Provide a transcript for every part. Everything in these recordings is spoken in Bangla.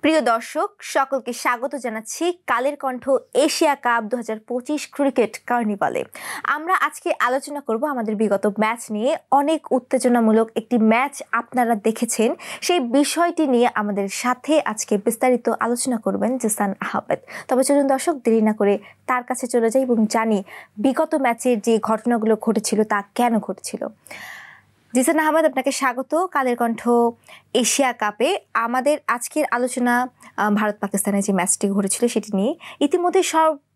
প্রিয় দর্শক সকলকে স্বাগত জানাচ্ছি Kaler Kantho Asia cup 2025 cricket কার্নিভালে। আমরা আজকে আলোচনা করব আমাদের বিগত ম্যাচ নিয়ে। অনেক উত্তেজনামূলক একটি ম্যাচ আপনারা দেখেছেন, সেই বিষয়টি নিয়ে আমাদের সাথে আজকে বিস্তারিত আলোচনা করবেন জিসান আহমেদ। তবে চলুন দর্শক, দেরি না করে তার কাছে চলে যাই এবং জানি বিগত ম্যাচের যে ঘটনাগুলো ঘটেছিল তা কেন ঘটেছিল। জিসান আহমেদ, আপনাকে স্বাগত কালের কণ্ঠ এশিয়া কাপে। আমাদের আজকের আলোচনা ভারত পাকিস্তানের যে ম্যাচটি ঘটেছিল সেটি নিয়ে। ইতিমধ্যে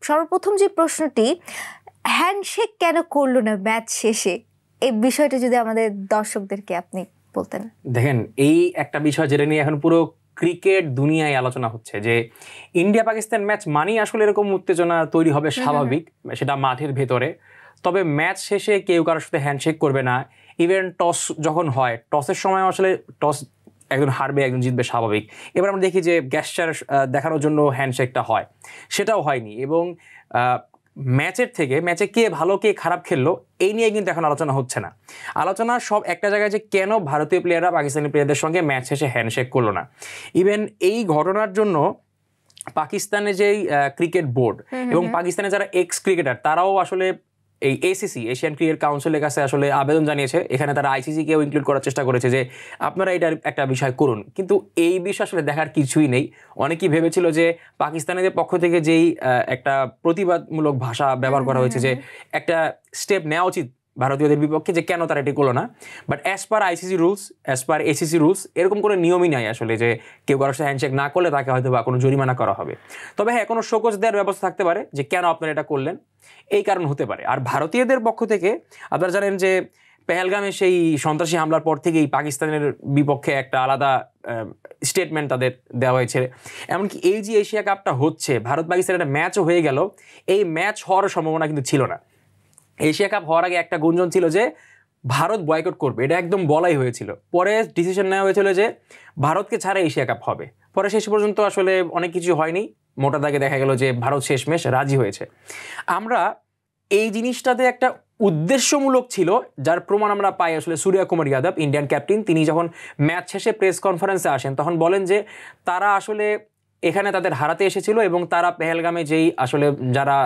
সর্বপ্রথম যে প্রশ্নটি, হ্যান্ডশেক কেন করলো না ম্যাচ শেষে, এই বিষয়টা যদি আমাদের দর্শকদেরকে আপনি বলতেন। দেখেন, এই একটা বিষয় যেটা নিয়ে এখন পুরো ক্রিকেট দুনিয়ায় আলোচনা হচ্ছে যে ইন্ডিয়া পাকিস্তান ম্যাচ মানেই আসলে এরকম উত্তেজনা তৈরি হবে, স্বাভাবিক, সেটা মাঠের ভেতরে। তবে ম্যাচ শেষে কেউ কারোর সাথে হ্যান্ডশেক করবে না। ইভেন টস যখন হয়, টসের সময় আসলে টস একজন হারবে একজন জিতবে, স্বাভাবিক। এবার আমরা দেখি যে গ্যাস্টার দেখানোর জন্য হ্যান্ডশেকটা হয়, সেটাও হয়নি। এবং ম্যাচের থেকে ম্যাচে কে ভালো কে খারাপ খেললো এই নিয়ে কিন্তু এখন আলোচনা হচ্ছে না। আলোচনা সব একটা জায়গায় যে কেন ভারতীয় প্লেয়াররা পাকিস্তানি প্লেয়ারদের সঙ্গে ম্যাচ শেষে হ্যান্ডশেক করলো না। ইভেন এই ঘটনার জন্য পাকিস্তানের যেই ক্রিকেট বোর্ড এবং পাকিস্তানের যারা এক্স ক্রিকেটার, তারাও আসলে এই এসিসি, এশিয়ান ক্রিকেট কাউন্সিলের কাছে আসলে আবেদন জানিয়েছে। এখানে তারা আইসিসিকেও ইনক্লুড করার চেষ্টা করেছে যে আপনারা এটার একটা বিষয় করুন। কিন্তু এই বিষয় আসলে দেখার কিছুই নেই। অনেকেই ভেবেছিল যে পাকিস্তানের পক্ষ থেকে যেই একটা প্রতিবাদমূলক ভাষা ব্যবহার করা হয়েছে, যে একটা স্টেপ নেওয়া উচিত ভারতীয়দের বিপক্ষে, যে কেন তারা এটি করলো না। But as per ICC rules, as per ACC rules, এরকম কোনো নিয়মই নাই আসলে যে কেউ কারোর সাথে হ্যান্ডশেক না করলে তাকে হয়তো বা কোনো জরিমানা করা হবে। তবে হ্যাঁ, কোনো শোকজ দেওয়ার ব্যবস্থা থাকতে পারে যে কেন আপনারা এটা করলেন, এই কারণ হতে পারে। আর ভারতীয়দের পক্ষ থেকে আপনারা জানেন যে পেহেলগামে সেই সন্ত্রাসী হামলার পর থেকেই পাকিস্তানের বিপক্ষে একটা আলাদা স্টেটমেন্ট তাদের দেওয়া হয়েছে। এমনকি এই যে এশিয়া কাপটা হচ্ছে, ভারত পাকিস্তানের একটা ম্যাচও হয়ে গেল, এই ম্যাচ হওয়ার সম্ভাবনা কিন্তু ছিল না। এশিয়া কাপ হওয়ার আগে একটা গুঞ্জন ছিল যে ভারত বয়কট করবে, এটা একদম বলাই হয়েছিল। পরে ডিসিশন নেওয়া হয়েছিল যে ভারতকে ছাড়া এশিয়া কাপ হবে। পরে শেষ পর্যন্ত আসলে অনেক কিছু হয়নি, মোটা দাগে দেখা গেল যে ভারত শেষমেশ রাজি হয়েছে। আমরা এই জিনিসটাতে একটা উদ্দেশ্যমূলক ছিল, যার প্রমাণ আমরা পাই আসলে সূর্য কুমার যাদব, ইন্ডিয়ান ক্যাপ্টেন। তিনি যখন ম্যাচ শেষে প্রেস কনফারেন্সে আসেন তখন বলেন যে তারা আসলে এখানে তাদের হারাতে এসেছিল এবং তারা পেহেলগামে যেই আসলে যারা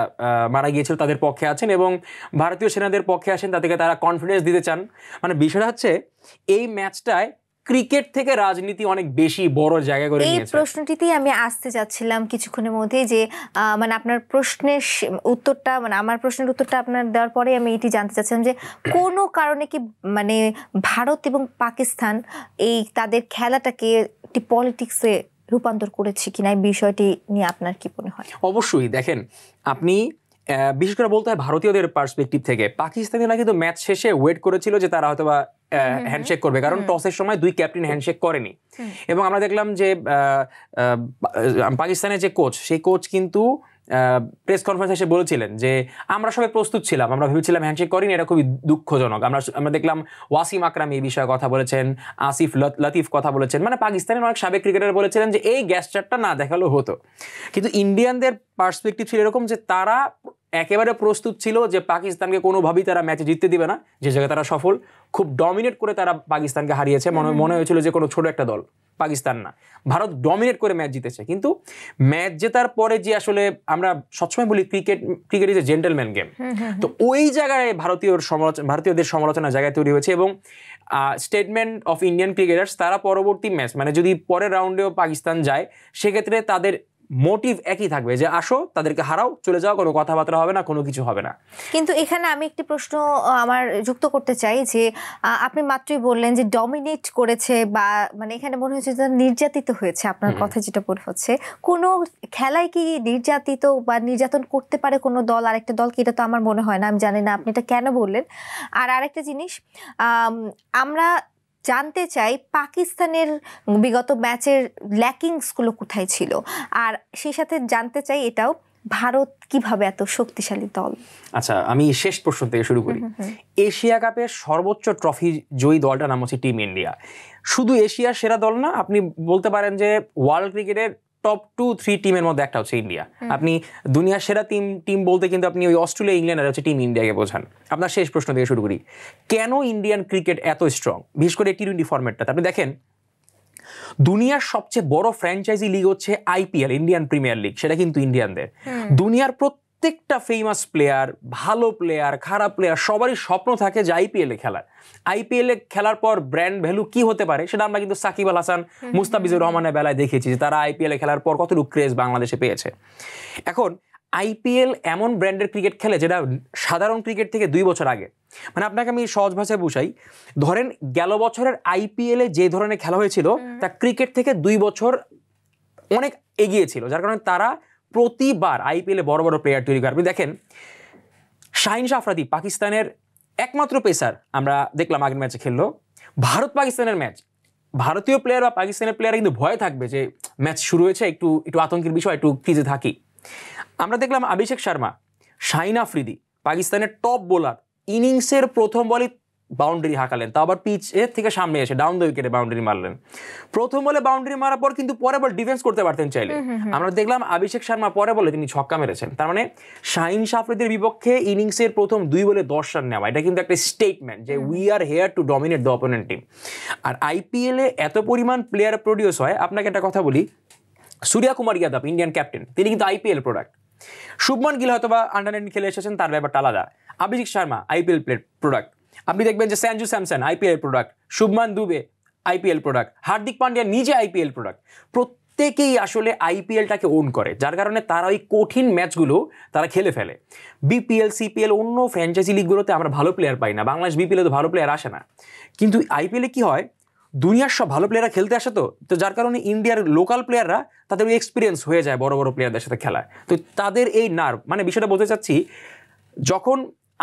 মারা গিয়েছিল তাদের পক্ষে আছেন এবং ভারতীয় সেনাদের পক্ষে আসেন, তাদেরকে তারা কনফিডেন্স দিতে চান। মানে বিষয়টা হচ্ছে এই ম্যাচটায় ক্রিকেট থেকে রাজনীতি অনেক বেশি বড় জায়গা করে নিয়েছে। এই প্রশ্নটিতেই আমি আসতে যাচ্ছিলাম কিছুক্ষণের মধ্যে, যে মানে আপনার প্রশ্নের উত্তরটা, মানে আমার প্রশ্নের উত্তরটা আপনার দেওয়ার পরে আমি এটি জানতে চাচ্ছিলাম যে কোনো কারণে কি মানে ভারত এবং পাকিস্তান এই তাদের খেলাটাকে একটি পলিটিক্সে রূপান্তর করেছে কিনা, এই বিষয়টি নিয়ে আপনার কি মনে হয়? অবশ্যই দেখেন, আপনি বিশেষ করে বলতে হয় ভারতীয়দের পার্সপেক্টিভ থেকে, পাকিস্তানিরা কিন্তু ম্যাচ শেষে ওয়েট করেছিল যে তারা হয়তো বা হ্যান্ডশেক করবে, কারণ টসের সময় দুই ক্যাপ্টেন হ্যান্ডশেক করেনি। এবং আমরা দেখলাম যে পাকিস্তানের যে কোচ, সেই কোচ কিন্তু প্রেস কনফারেন্সে এসে বলেছিলেন যে আমরা সবাই প্রস্তুত ছিলাম, আমরা ভেবেছিলাম হ্যান্ডশেক করিনি, এটা খুবই দুঃখজনক। আমরা দেখলাম ওয়াসিম আকরাম এই বিষয়ে কথা বলেছেন, আসিফ লতিফ কথা বলেছেন, মানে পাকিস্তানের অনেক সাবেক ক্রিকেটার বলেছিলেন যে এই গ্যাসচারটা না দেখালেও হতো। কিন্তু ইন্ডিয়ানদের পার্সপেক্টিভ ছিল এরকম যে তারা একেবারে প্রস্তুত ছিল যে পাকিস্তানকে কোনোভাবেই তারা ম্যাচে জিততে দিবে না, যে জায়গায় তারা সফল, খুব ডমিনেট করে তারা পাকিস্তানকে হারিয়েছে। মনে হয়েছিল যে কোনো ছোট একটা দল, পাকিস্তান না, ভারত ডমিনেট করে ম্যাচ জিতেছে। কিন্তু ম্যাচ জেতার পরে যে আসলে আমরা সবসময় বলি cricket is a gentleman game, তো ওই জায়গায় ভারতীয়দের সমালোচনার জায়গায় তৈরি হয়েছে। এবং স্টেটমেন্ট অফ ইন্ডিয়ান ক্রিকেটার্স, তারা পরবর্তী ম্যাচ মানে যদি পরের রাউন্ডেও পাকিস্তান যায়, সেক্ষেত্রে তাদের মোটিভ একই থাকবে যে আসো, তাদেরকে হারাও, চলে যাও, কোনো কথাবার্তা হবে না, কোনো কিছু হবে না। কিন্তু এখানে আমি একটি প্রশ্ন আমার যুক্ত করতে চাই যে আপনি মাত্রই বললেন যে ডমিনেট করেছে, বা মানে এখানে মনে হচ্ছে যে নির্যাতিত হয়েছে, আপনার কথা যেটা মনে হচ্ছে। কোনো খেলায় কি নির্যাতিত বা নির্যাতন করতে পারে কোনো দল আরেকটা দলকে? এটা তো আমার মনে হয় না, আমি জানি না আপনি এটা কেন বললেন। আর আরেকটা জিনিস আমরা জানতে চাই, পাকিস্তানের বিগত ম্যাচের ল্যাকিংসগুলো কোথায় ছিল, আর সেই সাথে জানতে চাই এটাও, ভারত কিভাবে এত শক্তিশালী দল। আচ্ছা, আমি শেষ প্রশ্ন থেকে শুরু করি। এশিয়া কাপের সর্বোচ্চ ট্রফি জয়ী দলটার নাম হচ্ছে টিম ইন্ডিয়া। শুধু এশিয়ার সেরা দল না, আপনি বলতে পারেন যে ওয়ার্ল্ড ক্রিকেটের টপ 2-3 টিমের মধ্যে একটা হচ্ছে ইন্ডিয়া। আপনি দুনিয়ার সেরা টিম বলতে কিন্তু আপনি ওই অস্ট্রেলিয়া, ইংল্যান্ড আর হচ্ছে টিম ইন্ডিয়াকে বোঝান। আপনার শেষ প্রশ্ন থেকে শুরু করি, কেন ইন্ডিয়ান ক্রিকেট এত স্ট্রং, বিশেষ করে টি-20 ফরম্যাটটা? আপনি দেখেন দুনিয়ার সবচেয়ে বড় ফ্র্যাঞ্চাইজি লিগ হচ্ছে আইপিএল, ইন্ডিয়ান প্রিমিয়ার লিগ, সেটা কিন্তু ইন্ডিয়ানদের। দুনিয়ার প্রত্যেকটা ফেমাস প্লেয়ার, ভালো প্লেয়ার, খারাপ প্লেয়ার, সবারই স্বপ্ন থাকে যে আইপিএলে খেলার। আইপিএলে খেলার পর ব্র্যান্ড ভ্যালু কি হতে পারে সেটা আমরা কিন্তু সাকিব আল হাসান, মুস্তাফিজুর রহমানের বেলায় দেখেছি যে তারা আইপিএলে খেলার পর কতটুকু ক্রেজ বাংলাদেশে পেয়েছে। এখন আইপিএল এমন ব্র্যান্ডের ক্রিকেট খেলে যেটা সাধারণ ক্রিকেট থেকে 2 বছর আগে। মানে আপনাকে আমি সহজ ভাষায় বুঝাই, ধরেন গেল বছরের আইপিএলে যে ধরনের খেলা হয়েছিল তা ক্রিকেট থেকে 2 বছর অনেক এগিয়ে ছিল, যার কারণে তারা প্রতিবার আইপিএলে বড় বড় প্লেয়ার তৈরি করে। আপনি দেখেন শাহিন আফ্রিদি পাকিস্তানের একমাত্র পেসার, আমরা দেখলাম আগের ম্যাচে খেললো। ভারত পাকিস্তানের ম্যাচ, ভারতীয় প্লেয়ার বা পাকিস্তানের প্লেয়ার কিন্তু ভয় থাকবে যে ম্যাচ শুরু হয়েছে, একটু আতঙ্কের বিষয়, একটু ক্রিজে থাকি। আমরা দেখলাম অভিষেক শর্মা, শাহিন আফ্রিদি, পাকিস্তানের টপ বোলার, ইনিংসের প্রথম বলে বাউন্ডারি হাঁকালেন, তা আবার পিচ এর থেকে সামনে এসে ডাউন দ্য উইকেটে বাউন্ডারি মারলেন। প্রথম বলে বাউন্ডারি মারার পর কিন্তু পরে বল ডিফেন্স করতে পারতেন চাইলে। আমরা দেখলাম অভিষেক শর্মা পরে বলে তিনি ছক্কা মেরেছেন। তার মানে শাহিন আফ্রিদির বিপক্ষে ইনিংসের প্রথম 2 বলে 10 রান নেওয়া, এটা কিন্তু একটা স্টেটমেন্ট যে we are here to dominate the opponent team. আর আইপিএলে এত পরিমাণ প্লেয়ার প্রডিউস হয়, আপনাকে একটা কথা বলি, সূর্য কুমার যাদব ইন্ডিয়ান ক্যাপ্টেন, তিনি কিন্তু আইপিএল প্রোডাক্ট। শুভমান গিল হয়তো বা আন্ডার-19 খেলে এসেছেন, তার ব্যাপারটা আলাদা। Abhishek Sharma IPL product. আপনি দেখবেন যে Sanju Samson IPL product, Shubman Dube IPL product, Hardik Pandya নিজে আইপিএল প্রোডাক্ট। প্রত্যেকেই আসলে আইপিএলটাকে ওন করে, যার কারণে তারা ওই কঠিন ম্যাচগুলো তারা খেলে ফেলে। বিপিএল, সিপিএল, অন্য ফ্র্যাঞ্চাইজি লিগগুলোতে আমরা ভালো প্লেয়ার পাই না, বাংলাদেশ বিপিএলে তো ভালো প্লেয়ার আসে না, কিন্তু আইপিএলে কি হয়, দুনিয়ার সব ভালো প্লেয়াররা খেলতে আসে, তো যার কারণে ইন্ডিয়ার লোকাল প্লেয়াররা তাদের এক্সপিরিয়েন্স হয়ে যায় বড় বড় প্লেয়ারদের সাথে খেলায়। তো তাদের এই নার্ভ, মানে বিষয়টা বলতে চাচ্ছি, যখন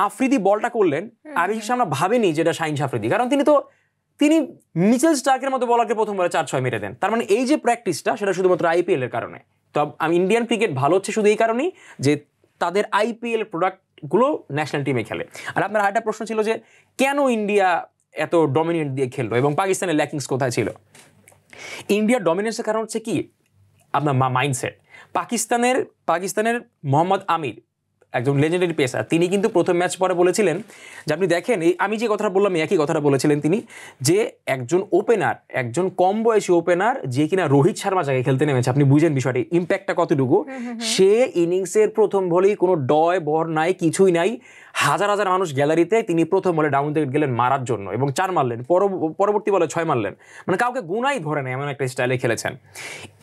আফ্রিদি বলটা করলেন, অভিষেক শর্মা ভাবেনি যেটা শাহিন আফ্রিদি, কারণ তিনি মিচেল স্টার্কের মতো বলারকে প্রথম বলে 4-6 মেরে দেন। তার মানে এই যে প্র্যাকটিসটা, সেটা শুধুমাত্র আইপিএল এর কারণে। তো ইন্ডিয়ান ক্রিকেট ভালো হচ্ছে শুধু এই কারণেই যে তাদের আইপিএল প্রোডাক্টগুলো ন্যাশনাল টিমে খেলে। আর আপনার আরেকটা প্রশ্ন ছিল যে কেন ইন্ডিয়া এত ডমিনেট দিয়ে খেললো এবং পাকিস্তানের ল্যাকিংস কোথায় ছিল। ইন্ডিয়ার ডমিনেন্সের কারণ হচ্ছে কি, আপনার মাইন্ডসেট। পাকিস্তানের মোহাম্মদ আমির একজন লেজেন্ডারি পেসার, তিনি কিন্তু প্রথম ম্যাচ পরে বলেছিলেন যে আপনি দেখেন, আমি যে কথাটা বললাম একই কথাটা বলেছিলেন তিনি, যে একজন ওপেনার, একজন কম বয়সী ওপেনার যে কিনা রোহিত শর্মা জায়গায় খেলতে নেমেছে, আপনি বুঝেন বিষয়টি, ইম্প্যাক্টটা কতটুকু। সে ইনিংসের প্রথম বলেই কোনো ডয় বর নাই, কিছুই নাই, হাজার হাজার মানুষ গ্যালারিতে, তিনি প্রথম বলে ডাউন দ্য উইকেট গেলেন মারার জন্য এবং 4 মারলেন, পরবর্তী বলে 6 মারলেন, মানে কাউকে গুনাই ধরে নেয় এমন একটা স্টাইলে খেলেছেন।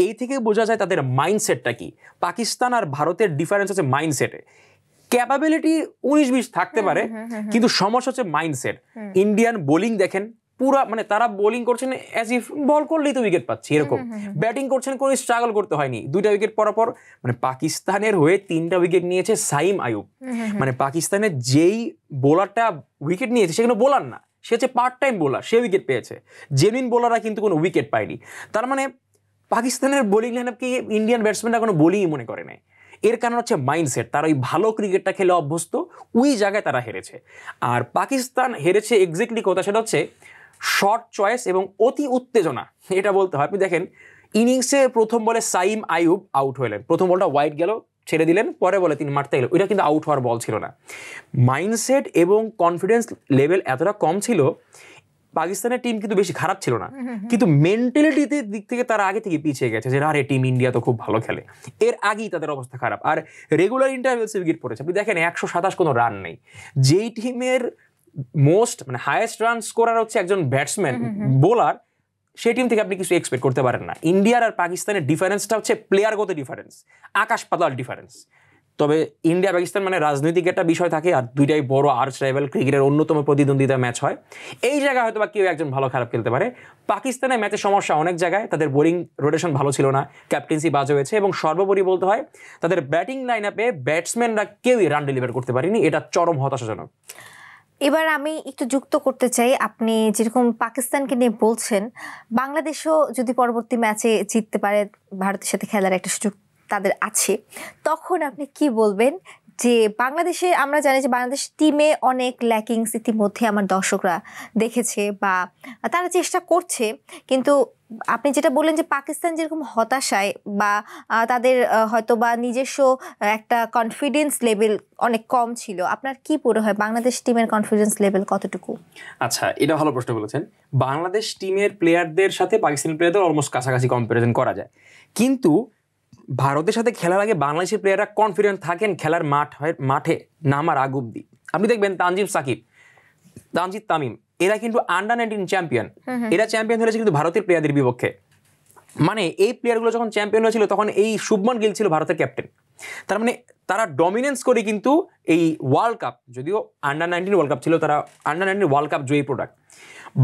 এই থেকে বোঝা যায় তাদের মাইন্ডসেটটা কি। পাকিস্তান আর ভারতের ডিফারেন্স আছে মাইন্ডসেটে। ক্যাপাবিলিটি 19-20 থাকতে পারে, কিন্তু সমস্যা হচ্ছে মাইন্ডসেট। ইন্ডিয়ান বোলিং দেখেন, পুরা মানে তারা বোলিং করছেন অ্যাজ ইফ বল করলেই তো উইকেট পাচ্ছি এরকম, ব্যাটিং করছেন কোনো স্ট্রাগল করতে হয়নি, 2টা উইকেট পর মানে পাকিস্তানের হয়ে 3টা উইকেট নিয়েছে সাইম আয়ুব। মানে পাকিস্তানের যেই বোলারটা উইকেট নিয়েছে সেখানে বোলার না, সে হচ্ছে পার্ট টাইম বোলার, সে উইকেট পেয়েছে। জেনুইন বোলাররা কিন্তু কোনো উইকেট পায়নি। তার মানে পাকিস্তানের বোলিং লাইনআপকে ইন্ডিয়ান ব্যাটসম্যানরা কোনো বোলিংই মনে করে নাই। এর কারণ হচ্ছে মাইন্ডসেট, তারা ওই ভালো ক্রিকেটটা খেলে অভ্যস্ত, ওই জায়গায় তারা হেরেছে। আর পাকিস্তান হেরেছে এক্স্যাক্টলি কথা, সেটা হচ্ছে শর্ট চয়েস এবং অতি উত্তেজনা, এটা বলতে হয়। আপনি দেখেন ইনিংসে প্রথম বলে সাইম আয়ুব আউট হলেন, প্রথম বলটা ওয়াইড গেল, ছেড়ে দিলেন, পরে বলে তিনি মারতে গেল, ওইটা কিন্তু আউট হওয়ার বল ছিল না। মাইন্ডসেট এবং কনফিডেন্স লেভেল এতটা কম ছিল, পাকিস্তানের টিম কিন্তু বেশি খারাপ ছিল না, কিন্তু মেন্টালিটিতে দিক থেকে তারা আগে থেকে পিছিয়ে গেছে, যে আরে টিম ইন্ডিয়া তো খুব ভালো খেলে, এর আগেই তাদের অবস্থা খারাপ। আর রেগুলার ইন্টারভেলসে উইকেট পড়েছে, আপনি দেখেন 127 কোনো রান নেই। যেই টিমের মোস্ট মানে হাইয়েস্ট রান স্কোরার হচ্ছে একজন ব্যাটসম্যান বোলার, সেই টিম থেকে আপনি কিছু এক্সপেক্ট করতে পারেন না। ইন্ডিয়ার আর পাকিস্তানের ডিফারেন্সটা হচ্ছে প্লেয়ারগত ডিফারেন্স, আকাশ পাতাল ডিফারেন্স। তবে ইন্ডিয়া পাকিস্তান মানে রাজনৈতিক একটা বিষয় থাকে, আর দুইটাই বড় আর্চ রাইভাল, ক্রিকেটের অন্যতম প্রতিদ্বন্দ্বিতা ম্যাচ হয়। এই জায়গায় হয়তো বা কেউ একজন ভালো খারাপ খেলতে পারে। পাকিস্তানের ম্যাচের সমস্যা অনেক জায়গায়, তাদের বোলিং রোটেশন ভালো ছিল না, ক্যাপ্টেন্সি বাজে হয়েছে, এবং সর্বোপরি বলতে হয় তাদের ব্যাটিং লাইন আপে ব্যাটসম্যানরা কেউই রান ডেলিভার করতে পারেনি, এটা চরম হতাশাজনক। এবার আমি একটু যুক্ত করতে চাই, আপনি যেরকম পাকিস্তানকে নিয়ে বলছেন, বাংলাদেশও যদি পরবর্তী ম্যাচে জিততে পারে, ভারতের সাথে খেলার একটা সুযোগ তাদের আছে, তখন আপনি কি বলবেন যে বাংলাদেশে, আমরা জানি যে বাংলাদেশ টিমে অনেক ল্যাকিংস ইতিমধ্যে আমার দর্শকরা দেখেছে বা তারা চেষ্টা করছে, কিন্তু আপনি যেটা বললেন যে পাকিস্তান যেরকম হতাশায় বা তাদের হয়তো বা নিজস্ব একটা কনফিডেন্স লেভেল অনেক কম ছিল, আপনার কি মনে হয় বাংলাদেশ টিমের কনফিডেন্স লেভেল কতটুকু? আচ্ছা, এটা ভালো প্রশ্ন বলেছেন। বাংলাদেশ টিমের প্লেয়ারদের সাথে পাকিস্তানি প্লেয়ারদের অলমোস্ট কাছাকাছি কম্পারিজন করা যায়, কিন্তু ভারতের সাথে খেলার আগে বাংলাদেশের প্লেয়াররা কনফিডেন্ট থাকেন খেলার মাঠে নামার আগ অব্দি। আপনি দেখবেন তানজিম সাকিব, তানজিদ তামিম, এরা কিন্তু আন্ডার-19 চ্যাম্পিয়ন। এরা চ্যাম্পিয়ন হয়েছে কিন্তু ভারতের প্লেয়ারদের বিপক্ষে। মানে এই প্লেয়ারগুলো যখন চ্যাম্পিয়ন হয়েছিল তখন এই শুভমান গিল ছিল ভারতের ক্যাপ্টেন। তার মানে তারা ডমিনেন্স করে কিন্তু এই ওয়ার্ল্ড কাপ, যদিও আন্ডার-19 ওয়ার্ল্ড কাপ ছিল, তারা আন্ডার-19 ওয়ার্ল্ড কাপ জয়ী প্রোডাক্ট।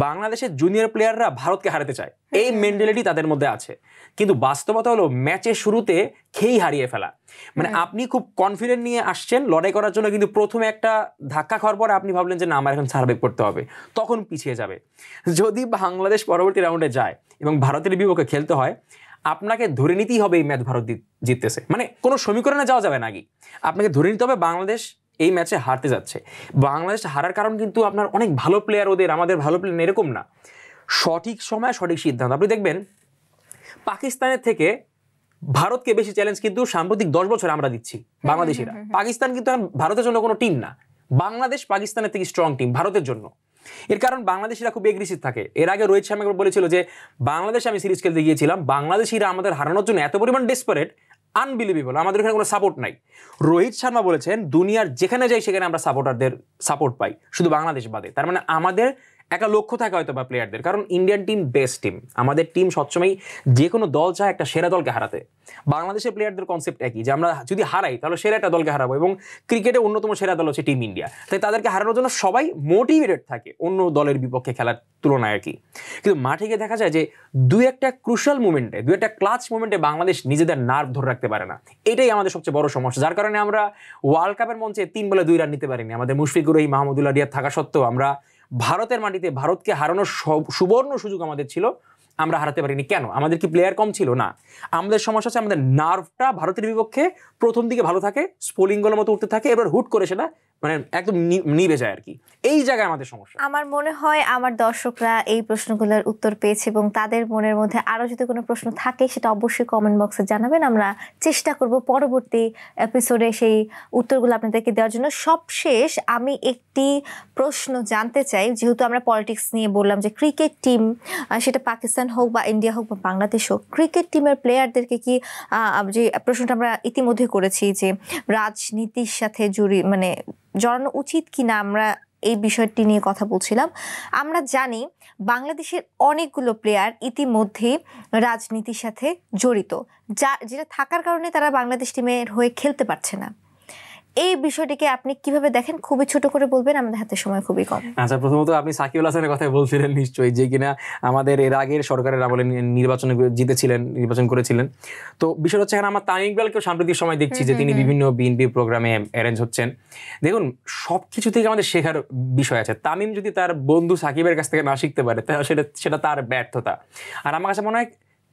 বাংলাদেশের জুনিয়র প্লেয়াররা ভারতকে হারাতে চায়, এই মেন্টালিটি তাদের মধ্যে আছে, কিন্তু বাস্তবতা হলো ম্যাচের শুরুতে খেই হারিয়ে ফেলা। মানে আপনি খুব কনফিডেন্ট নিয়ে আসছেন লড়াই করার জন্য, কিন্তু প্রথমে একটা ধাক্কা খাওয়ার পরে আপনি ভাবলেন যে না, আমার এখন সার্ভাইভ করতে হবে, তখন পিছিয়ে যাবে। যদি বাংলাদেশ পরবর্তী রাউন্ডে যায় এবং ভারতের বিপক্ষে খেলতে হয়, আপনাকে ধরে নিতেই হবে এই ম্যাচ ভারত জিততেছে। মানে কোনো সমীকরণে যাওয়া যাবে না, আগে আপনাকে ধরে নিতে হবে বাংলাদেশ এই ম্যাচে হারতে যাচ্ছে। বাংলাদেশ হারার কারণ কিন্তু আপনার অনেক ভালো প্লেয়ার, ওদের আমাদের ভালো প্লেয়ার এরকম না, সঠিক সময় সঠিক সিদ্ধান্ত। আপনি দেখবেন পাকিস্তানের থেকে ভারতকে বেশি চ্যালেঞ্জ কিন্তু সাম্প্রতিক 10 বছর আমরা দিচ্ছি বাংলাদেশিরা। পাকিস্তান কিন্তু এখন ভারতের জন্য কোনো টিম না, বাংলাদেশ পাকিস্তানের থেকে স্ট্রং টিম ভারতের জন্য। এর কারণ বাংলাদেশিরা খুব এগ্রেসিভ থাকে। এর আগে রোহিত শর্মা বলেছিল যে বাংলাদেশে আমি সিরিজ খেলতে গিয়েছিলাম, বাংলাদেশিরা আমাদের হারানোর জন্য এত পরিমাণ ডেসপারেট, আনবিলিভেবল, আমাদের এখানে কোনো সাপোর্ট নাই। রোহিত শর্মা বলেছেন দুনিয়ার যেখানে যাই সেখানে আমরা সাপোর্টারদের সাপোর্ট পাই, শুধু বাংলাদেশ বাদে। তার মানে আমাদের একটা লক্ষ্য থাকে হয়তো বা প্লেয়ারদের, কারণ ইন্ডিয়ান টিম বেস্ট টিম, আমাদের টিম সবসময় যে কোনো দল চায় একটা সেরা দলকে হারাতে। বাংলাদেশের প্লেয়ারদের কনসেপ্ট একই, যে আমরা যদি হারাই তাহলে সেরা একটা দলকে হারাবো, এবং ক্রিকেটে অন্যতম সেরা দল হচ্ছে টিম ইন্ডিয়া, তাই তাদেরকে হারানোর জন্য সবাই মোটিভেটেড থাকে অন্য দলের বিপক্ষে খেলার তুলনায় আর কি। কিন্তু মাঠে গিয়ে দেখা যায় যে দুই একটা ক্রুশাল মুভমেন্টে, দুই একটা ক্লাচ মুভমেন্টে বাংলাদেশ নিজেদের নার্ভ ধরে রাখতে পারে না। এটাই আমাদের সবচেয়ে বড় সমস্যা, যার কারণে আমরা ওয়ার্ল্ড কাপের মঞ্চে 3 বলে 2 রান নিতে পারিনি। আমাদের মুশফিকুর রহিম, মাহমুদুল্লাহ রিয়াদ থাকা সত্ত্বেও আমরা ভারতের মাটিতে ভারতকে হারানোর সুবর্ণ সুযোগ আমাদের ছিল, আমরা হারাতে পারিনি। কেন? আমাদের কি প্লেয়ার কম ছিল? না, আমাদের সমস্যা হচ্ছে আমাদের নার্ভটা ভারতের বিপক্ষে প্রথম দিকে ভালো থাকে, স্পোলিংগুলোর মতো উঠতে থাকে, এবার হুট করে সেটা মানে একদম নিভে যায় আর কি। এই জায়গায় আমাদের সমস্যা। আমার মনে হয় আমার দর্শকরা এই প্রশ্নগুলোর উত্তর পেয়েছে, এবং তাদের মনের মধ্যে আরও যদি কোনো প্রশ্ন থাকে সেটা অবশ্যই কমেন্ট বক্সে জানাবেন। আমরা চেষ্টা করব পরবর্তী এপিসোডে সেই উত্তরগুলো আপনাদেরকে দেওয়ার জন্য। সবশেষ আমি একটি প্রশ্ন জানতে চাই, যেহেতু আমরা পলিটিক্স নিয়ে বললাম যে ক্রিকেট টিম, সেটা পাকিস্তান হোক বা ইন্ডিয়া হোক বা বাংলাদেশ হোক, ক্রিকেট টিমের প্লেয়ারদেরকে কি, যে প্রশ্নটা আমরা ইতিমধ্যে করেছি যে রাজনীতির সাথে জড়ানো উচিত কিনা, আমরা এই বিষয়টি নিয়ে কথা বলছিলাম। আমরা জানি বাংলাদেশের অনেকগুলো প্লেয়ার ইতিমধ্যে রাজনীতির সাথে জড়িত, যেটা থাকার কারণে তারা বাংলাদেশ টিমের হয়ে খেলতে পারছে না। এই বিষয়টিকে আপনি কিভাবে দেখেন? খুবই ছোট করে বলবেন, আমাদের হাতে সময় খুবই কম। আচ্ছা, প্রথমত আপনি সাকিব আল হাসানের কথা বলছিলেন নিশ্চয়ই, যে কিনা আমাদের এর আগের সরকারের আমলে নির্বাচন করেছিলেন। তো বিষয় হচ্ছে, এখানে আমার তামিম ইকবালকেও সাম্প্রতিক সময় দেখছি যে তিনি বিভিন্ন বিএনপি প্রোগ্রামে অ্যারেঞ্জ হচ্ছেন। দেখুন, সবকিছু থেকে আমাদের শেখার বিষয় আছে। তামিম যদি তার বন্ধু সাকিবের কাছ থেকে না শিখতে পারে তাহলে সেটা তার ব্যর্থতা। আর আমার কাছে মনে হয়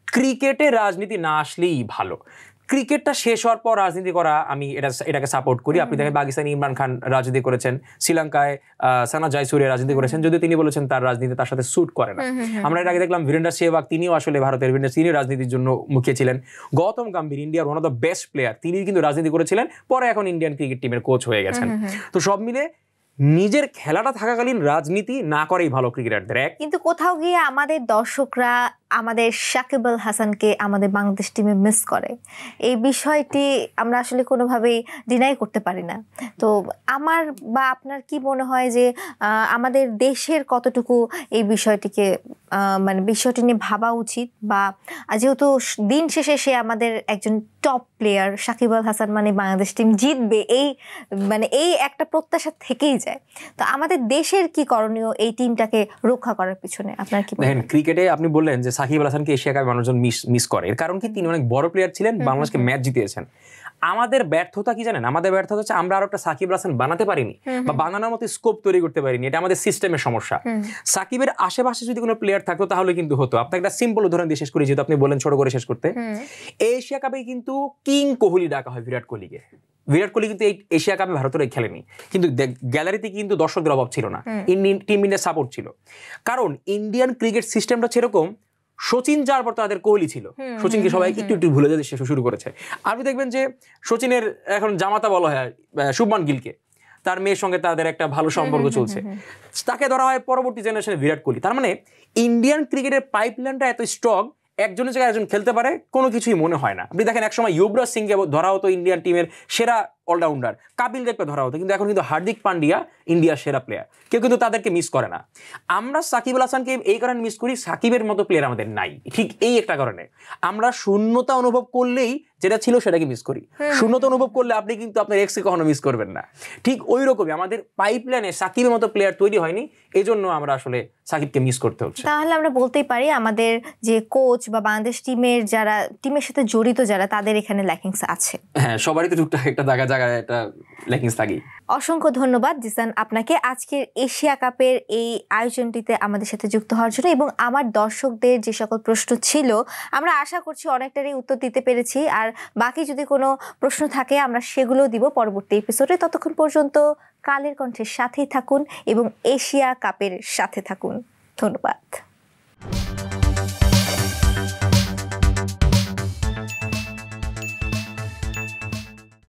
ক্রিকেটে রাজনীতি না আসলেই ভালো। ক্রিকেটটা শেষ হওয়ার পর রাজনীতি করা, আমি এটাকে সাপোর্ট করি। আপনি দেখেন পাকিস্তানে ইমরান খান রাজনীতি করেছেন, শ্রীলঙ্কায় সানা জয়সূরিয়া রাজনীতি করেছেন, যদিও তিনি বলেছেন তার রাজনীতি তার সাথে স্যুট করে না। আমরা এর আগে দেখলাম বীরেন্দ্র সেহবাগ, তিনিও আসলে ভারতের তিনি রাজনীতির জন্য মুখিয়ে ছিলেন। গৌতম গম্ভীর, ইন্ডিয়ার one of the best player, তিনি কিন্তু রাজনীতি করেছিলেন, পরে এখন ইন্ডিয়ান ক্রিকেট টিমের কোচ হয়ে গেছেন। তো সব মিলে নিজের খেলাটা থাকাকালীন রাজনীতি না করেই ভালো ক্রিকেটারদের। কিন্তু কোথাও গিয়ে আমাদের দর্শকরা আমাদের সাকিব আল হাসানকে আমাদের বাংলাদেশ টিমে মিস করে, এই বিষয়টি আমরা আসলে কোনোভাবেই ডিনাই করতে পারি না। তো আমার বা আপনার কি মনে হয় যে আমাদের দেশের কতটুকু এই বিষয়টিকে বিষয়টি নিয়ে ভাবা উচিত, বা যেহেতু দিন শেষে সে আমাদের একজন টপ প্লেয়ার, সাকিব আল হাসান মানে বাংলাদেশ টিম জিতবে, এই একটা প্রত্যাশা থেকেই যায়। তো আমাদের দেশের কি করণীয় এই টিমটাকে রক্ষা করার পিছনে? আপনার কি দেখেন, ক্রিকেটে আপনি বললেন যে সাকিব আল হাসানকে এশিয়া কাপে মানুষজন মিস করে, এর কারণ কি তিনি অনেক বড় প্লেয়ার ছিলেন, বাংলাদেশকে ম্যাচ জিতিয়েছেন। আমাদের ব্যর্থতা কি জানেন? আমাদের ব্যর্থতা হচ্ছে আমরা আরো একটা সাকিব আল হাসান বানাতে পারিনি, বা বানানোর মতো স্কোপ তৈরি করতে পারিনি। এটা আমাদের সিস্টেমের সমস্যা। সাকিবের আশেপাশে যদি কোনো প্লেয়ার থাকতো তাহলে কিন্তু হতো। আপনাকে একটা সিম্পল উদাহরণ দিয়ে শেষ করি, যেহেতু আপনি বলেন ছোট করে শেষ করতে। এশিয়া কাপে কিন্তু কিং কোহলি ডাকা হয় বিরাট কোহলিকে। বিরাট কোহলি কিন্তু এই এশিয়া কাপে ভারতের খেলেনি, কিন্তু গ্যালারিতে কিন্তু দর্শকদের অভাব ছিল না, টিম ইন্ডিয়ার সাপোর্ট ছিল। কারণ ইন্ডিয়ান ক্রিকেট সিস্টেমটা সেরকম, সচিন যাওয়ার পর তাদের কোহলি ছিল, সচিনকে সবাই একটু একটু ভুলে যেতে শুরু করেছে। আপনি দেখবেন যে সচিনের এখন জামাতা বলা হয় শুভমান গিলকে, তার মেয়ের সঙ্গে তাদের একটা ভালো সম্পর্ক চলছে, তাকে ধরা হয় পরবর্তী জেনারেশনে বিরাট কোহলি। তার মানে ইন্ডিয়ান ক্রিকেটের পাইপলাইনটা এত স্ট্রং, একজনের জায়গায় একজন খেলতে পারে কোনো কিছুই মনে হয় না। আপনি দেখেন একসময় যুবরাজ সিংকে ধরা হতো ইন্ডিয়ান টিমের সেরা অলরাউন্ডার, কাপিল দেবকে ধরা হতো, কিন্তু এখন কিন্তু হার্দিক পান্ডিয়া ইন্ডিয়ার সেরা প্লেয়ার, কেউ কিন্তু তাদেরকে মিস করে না। আমরা সাকিব আল হাসানকে এই কারণে মিস করি, সাকিবের মতো প্লেয়ার আমাদের নাই, ঠিক এই একটা কারণে। আমরা শূন্যতা অনুভব করলেই যেটা ছিল সেটাকে মিস করি, শূন্যতা অনুভব করলে আপনি কিন্তু আপনার এক্সকে কখনো মিস করবেন না। ঠিক ওই রকমই আমাদের পাইপলাইনে সাকিবের মতো প্লেয়ার তৈরি হয়নি, এই জন্য আমরা আসলে সাকিবকে মিস করতে হচ্ছে। তাহলে আমরা বলতেই পারি আমাদের যে কোচ বা বাংলাদেশ টিমের যারা টিমের সাথে জড়িত যারা, তাদের এখানে ল্যাকিংস আছে। হ্যাঁ, সবারই তো টুকটাক একটা জায়গায় একটা ল্যাকিংস থাকেই। অসংখ্য ধন্যবাদ জিসান আপনাকে আজকের এশিয়া কাপের এই আয়োজনটিতে আমাদের সাথে যুক্ত হওয়ার জন্য, এবং আমার দর্শকদের যে সকল প্রশ্ন ছিল আমরা আশা করছি অনেকটারই উত্তর দিতে পেরেছি। আর বাকি যদি কোনো প্রশ্ন থাকে আমরা সেগুলো দিব পরবর্তী এপিসোডে। ততক্ষণ পর্যন্ত কালের কণ্ঠের সাথেই থাকুন এবং এশিয়া কাপের সাথে থাকুন। ধন্যবাদ।